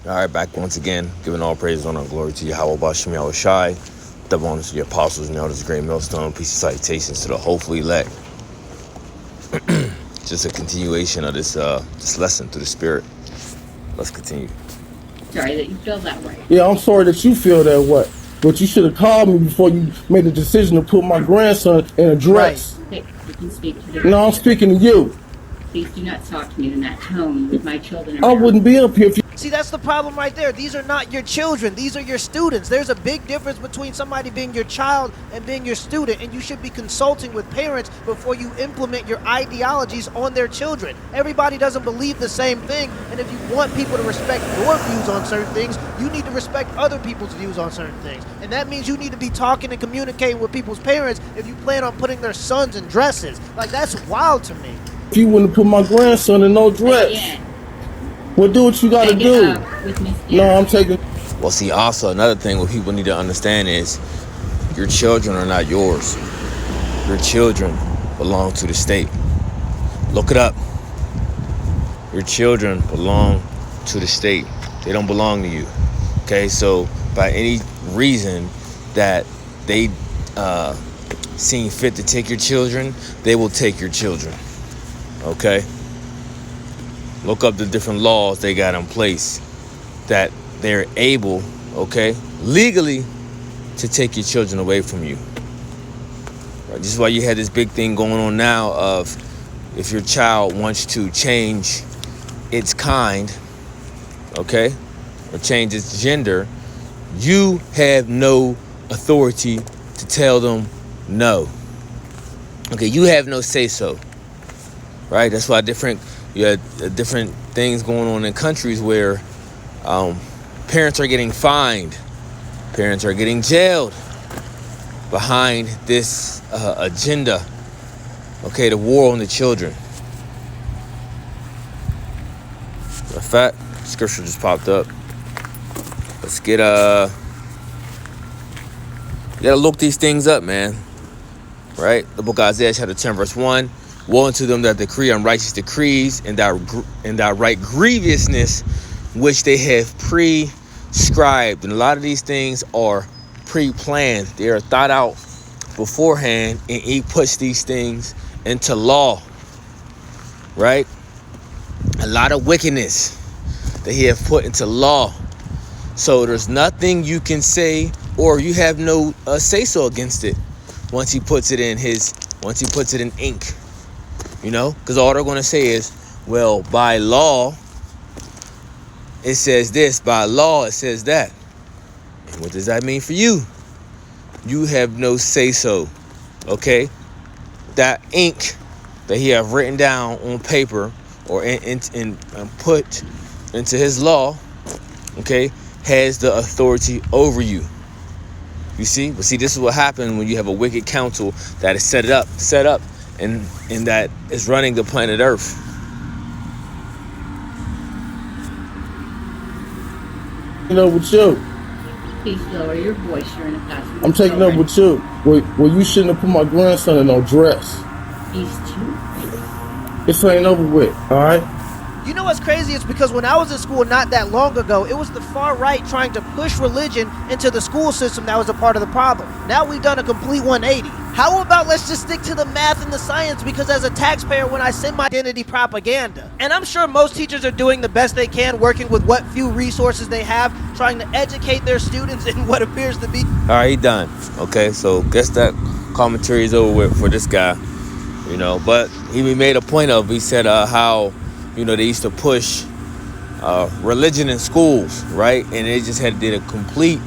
All right, back once again, giving all praise, honor, and glory to Yahweh Bashem Yahweh Shai, double honors to your apostles and elders, great millstone, peace and salutations to the hopefully elect. Just a continuation of this lesson through the Spirit. Let's continue. Sorry that you feel that way. Yeah, I'm sorry that you feel that way. But you should have called me before you made the decision to put my grandson in a dress. Okay, you can speak to the No, I'm speaking to you. Please do not talk to me in that tone with my children I around. wouldn't be up here if you... See, that's the problem right there. These are not your children. These are your students. There's a big difference between somebody being your child and being your student, and you should be consulting with parents before you implement your ideologies on their children. Everybody doesn't believe the same thing, and if you want people to respect your views on certain things, you need to respect other people's views on certain things. And that means you need to be talking and communicating with people's parents if you plan on putting their sons in dresses. Like, that's wild to me. If you wouldn't put my grandson in no dress, Again, well, do what you got to take it do. up with Miss No, I'm taking... Well, see, also another thing what people need to understand is your children are not yours. Your children belong to the state. Look it up. Your children belong to the state. They don't belong to you. Okay, so by any reason that they seem fit to take your children, they will take your children. Okay? Look up the different laws they got in place that they're able, okay, legally to take your children away from you. Right? This is why you had this big thing going on now of if your child wants to change its kind, okay, or change its gender, you have no authority to tell them no. Okay, you have no say-so. Right? That's why you had different things going on in countries where parents are getting fined, parents are getting jailed behind this agenda. Okay, the war on the children. In fact, scripture just popped up. Let's get you gotta look these things up, man. Right? The book of Isaiah chapter 10 verse 1. Woe unto them that decree unrighteous decrees and that right grievousness which they have prescribed. And a lot of these things are pre-planned. They are thought out beforehand, and he puts these things into law. Right? A lot of wickedness that he have put into law. So there's nothing you can say, or you have no say-so against it once he puts it in ink. You know, because all they're going to say is, well, by law, it says this. By law, it says that. And what does that mean for you? You have no say-so, okay? That ink that he have written down on paper or and put into his law, okay, has the authority over you. You see? But see, this is what happens when you have a wicked council that is set up, and that is running the planet Earth. You know, with you. please lower your voice. You're in a classroom. I'm taking up with you. Well, you shouldn't have put my grandson in no dress. These two. This ain't over with, all right? You know what's crazy? It's because when I was in school not that long ago, it was the far right trying to push religion into the school system that was a part of the problem. Now we've done a complete 180. How about let's just stick to the math and the science, because as a taxpayer, when I send my identity propaganda, and I'm sure most teachers are doing the best they can, working with what few resources they have, trying to educate their students in what appears to be... All right, he done. Okay, so guess that commentary is over with for this guy. You know, but he made a point of, he said how, you know, they used to push religion in schools, right? And they just did a complete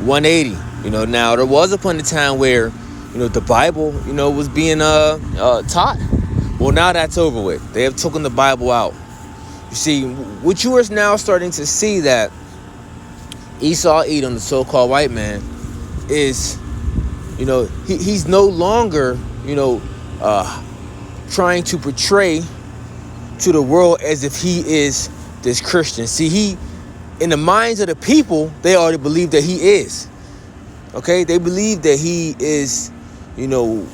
180. You know, now there was a point in time where, you know, the Bible, you know, was being taught. Well, now that's over with. They have taken the Bible out. You see, what you are now starting to see that Esau Edom, the so-called white man, is, you know, he's no longer, you know, trying to portray to the world as if he is this Christian. See, in the minds of the people, they already believe that he is. Okay, they believe that he is, you know,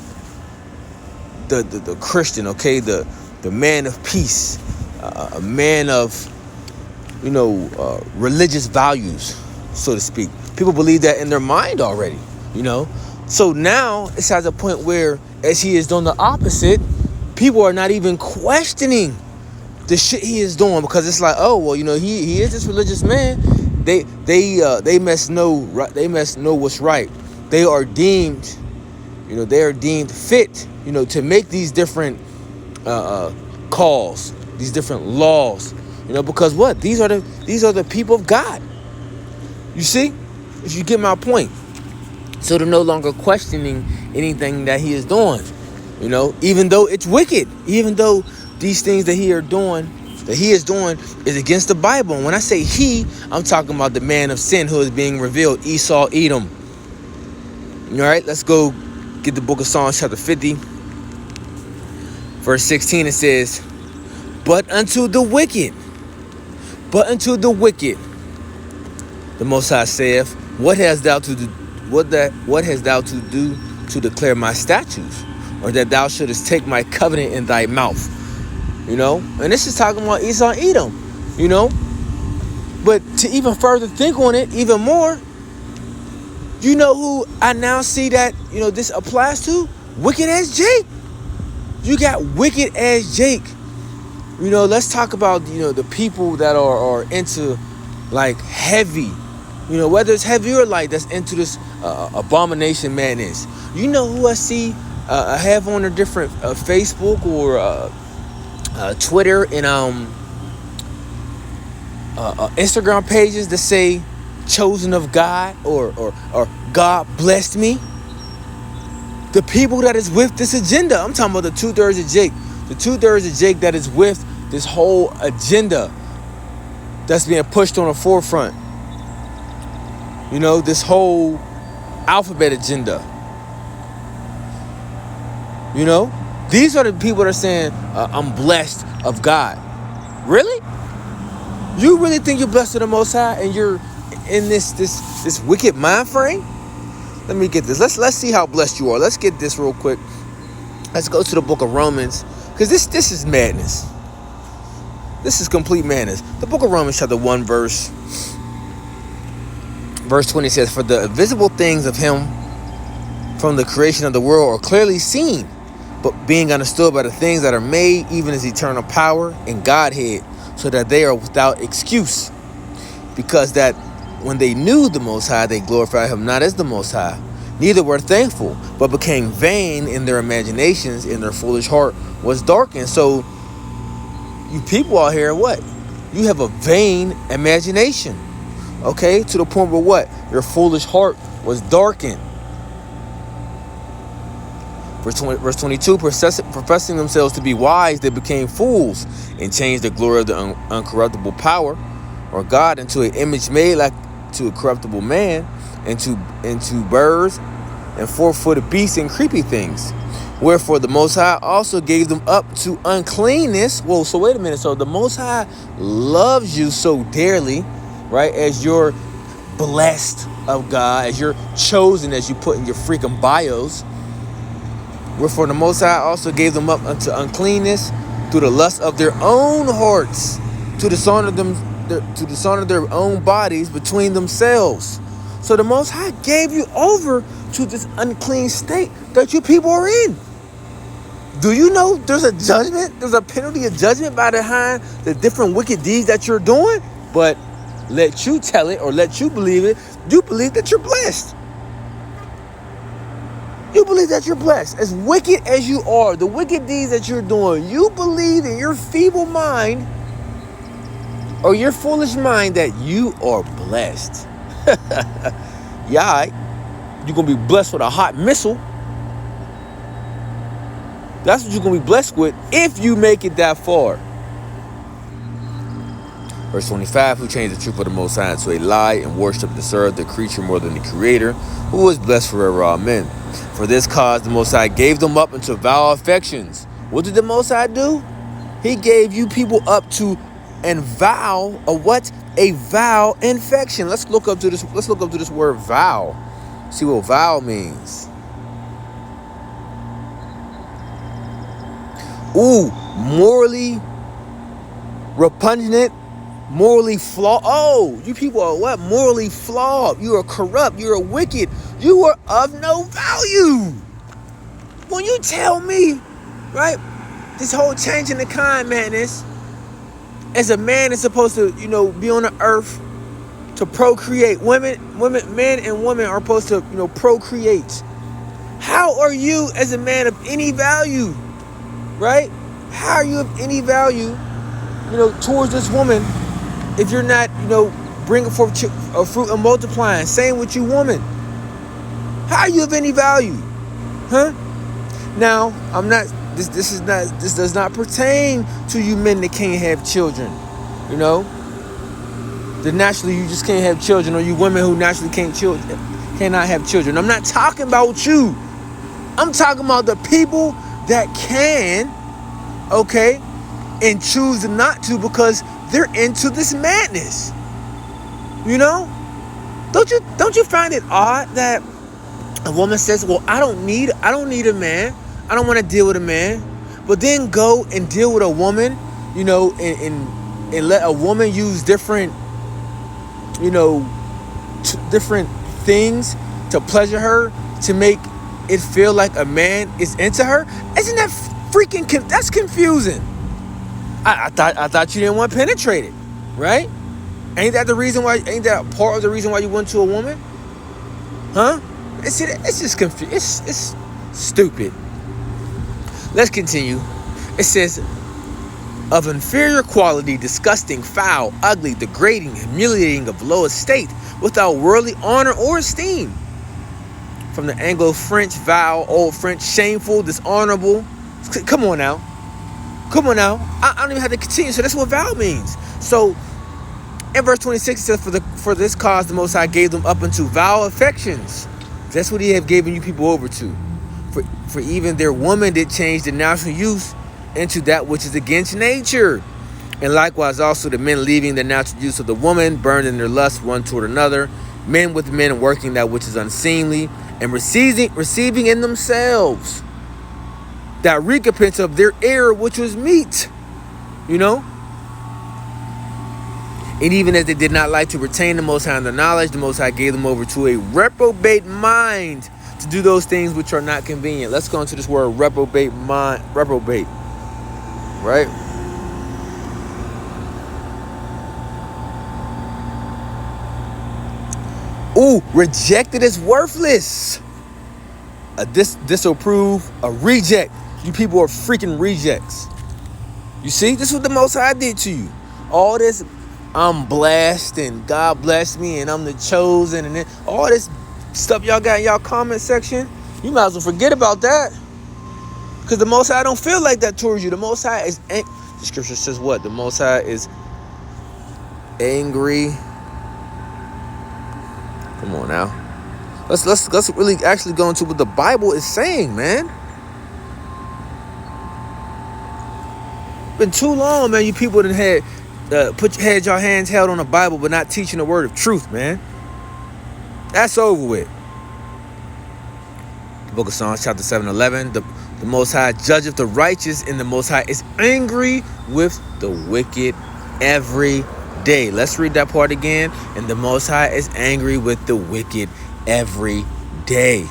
the Christian. Okay, the man of peace, a man of religious values, so to speak. People believe that in their mind already, So now it's at a point where, as he is doing the opposite, people are not even questioning the shit he is doing, because it's like, oh well, he is this religious man. They must know what's right. They are deemed fit, to make these different calls, these different laws, because what? These are the people of God. You see, if you get my point. So they're no longer questioning anything that he is doing, even though it's wicked, even though these things that he is doing is against the Bible. And when I say he, I'm talking about the man of sin who is being revealed, Esau, Edom. All right, let's go get the book of Psalms chapter 50, verse 16. It says, But unto the wicked, the Most High saith, What hast thou to do to declare my statutes, or that thou shouldest take my covenant in thy mouth? And this is talking about Esau and Edom, But to even further think on it even more, who I now see that, this applies to? Wicked as Jake. You got wicked as Jake. Let's talk about, the people that are into like heavy, whether it's heavy or light, that's into this abomination madness. Who I see I have on their different Facebook or Twitter and Instagram pages that say chosen of God or God blessed me. The people that is with this agenda. I'm talking about the 2/3 of Jake. The 2/3 of Jake that is with this whole agenda that's being pushed on the forefront. This whole alphabet agenda. These are the people that are saying, I'm blessed of God. Really? You really think you're blessed of the Most High and you're in this wicked mind frame? Let me get this. Let's see how blessed you are. Let's get this real quick. Let's go to the book of Romans, because this is madness. This is complete madness. The book of Romans chapter 1 verse 20 says, For the invisible things of him from the creation of the world are clearly seen, but being understood by the things that are made, even his eternal power and Godhead, so that they are without excuse. Because that when they knew the Most High, they glorified him not as the Most High, neither were thankful, but became vain in their imaginations, and their foolish heart was darkened. So you people out here, what? You have a vain imagination. Okay? To the point where what? Your foolish heart was darkened. Verse 22, professing themselves to be wise, they became fools and changed the glory of the uncorruptible power, or God, into an image made like to a corruptible man, into birds and four-footed beasts and creepy things. Wherefore the Most High also gave them up to uncleanness. Whoa, so wait a minute. So the Most High loves you so dearly, right? As you're blessed of God, as you're chosen, as you put in your freaking bios. Wherefore the Most High also gave them up unto uncleanness through the lust of their own hearts, to dishonor their own bodies between themselves. So the Most High gave you over to this unclean state that you people are in. Do you know there's a judgment? There's a penalty of judgment behind the different wicked deeds that you're doing? But let you tell it or let you believe it. You believe that you're blessed. You believe that you're blessed. As wicked as you are, the wicked deeds that you're doing, you believe in your feeble mind or your foolish mind that you are blessed. Yeah, you're going to be blessed with a hot missile. That's what you're going to be blessed with if you make it that far. Verse 25, who changed the truth of the Most High into a lie and worship and serve the creature more than the Creator, who is blessed forever. Amen. For this cause the Most High gave them up into vile affections. What did the Most High do? He gave you people up to a vile infection. Let's look up to this word vow. See what vow means. Morally repugnant morally flawed. Oh, you people are what? Morally flawed. You are corrupt. You are wicked. You are of no value. When you tell me, right, this whole changing the kind madness, as a man is supposed to, be on the earth to procreate. Men and women are supposed to, procreate. How are you as a man of any value, right? How are you of any value, towards this woman if you're not, bringing forth a fruit and multiplying? Same with you, woman. How are you of any value, huh? Now, I'm not. This does not pertain to you men that can't have children, That naturally you just can't have children, or you women who naturally cannot have children. I'm not talking about you. I'm talking about the people that can, okay, and choose not to because they're into this madness. Don't you find it odd that a woman says, "Well, I don't need a man. I don't want to deal with a man," but then go and deal with a woman, and let a woman use different, different things to pleasure her, to make it feel like a man is into her? Isn't that that's confusing? I thought you didn't want penetrated, right? Ain't that part of the reason why you went to a woman? Huh? It's just confused. It's stupid. Let's continue. It says, of inferior quality, disgusting, foul, ugly, degrading, humiliating, of low estate, without worldly honor or esteem. From the Anglo-French vile, Old French, shameful, dishonorable. Come on now. I don't even have to continue. So that's what vow means. So in verse 26 it says, for this cause the Most High gave them up unto vile affections. That's what he have given you people over to. For even their woman did change the natural use into that which is against nature. And likewise also the men, leaving the natural use of the woman, burned in their lust one toward another, men with men, working that which is unseemly, and receiving in themselves that recompense of their error, which was meat. And even as they did not like to retain the Most High in their knowledge, the Most High gave them over to a reprobate mind to do those things which are not convenient. Let's go into this word reprobate mind. Reprobate. Right? Ooh, rejected as worthless. A disapprove, a reject. You people are freaking rejects. You see, this is what the Most High did to you. All this, I'm blessed and God blessed me and I'm the chosen, and then all this stuff y'all got in y'all comment section, you might as well forget about that. Because the Most High don't feel like that towards you. The Most High is, the scripture says what? The Most High is angry. Come on now. Let's really actually go into what the Bible is saying, man. Been too long, man. You people that had your hands held on the Bible, but not teaching the word of truth, man. That's over with. The book of Psalms, chapter 7:11. The Most High judgeth the righteous, and the Most High is angry with the wicked every day. Let's read that part again. And the Most High is angry with the wicked every day.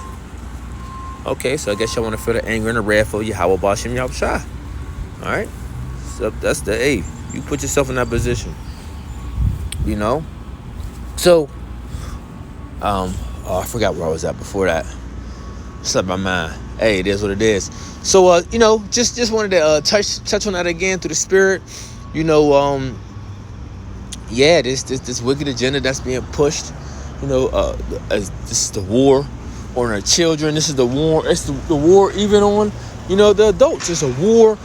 Okay, so I guess y'all want to feel the anger and the wrath for Yahweh Bashem Yahushua. All right, so that's the A. You put yourself in that position. So, I forgot where I was at before that. Slipped my mind. Hey, it is what it is. So, just wanted to touch on that again through the spirit. This wicked agenda that's being pushed. This is the war on our children. This is the war. It's the war even on, the adults. It's a war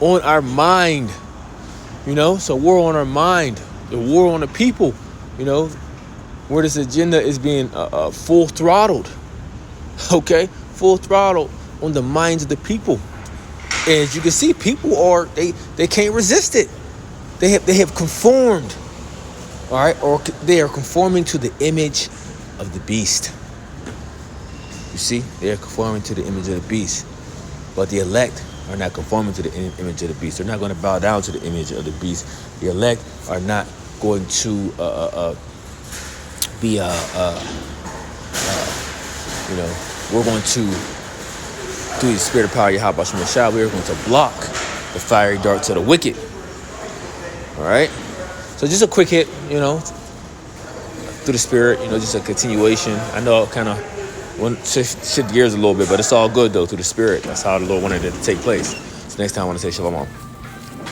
on our mind. It's a war on our mind. The war on the people. Where this agenda is being full throttled. Okay, full throttle on the minds of the people. And as you can see, people they can't resist it. They have conformed. All right, or they are conforming to the image of the beast. You see, they are conforming to the image of the beast. But the elect are not conforming to the image of the beast. They're not going to bow down to the image of the beast. The elect are not going to be we're going to, through the spirit of power, Yahweh Shem Shah, we're going to block the fiery darts of the wicked. All right? So just a quick hit, through the spirit, just a continuation. I know it kind of shift gears a little bit, but it's all good, though, through the spirit. That's how the Lord wanted it to take place. So next time I want to say Shalom.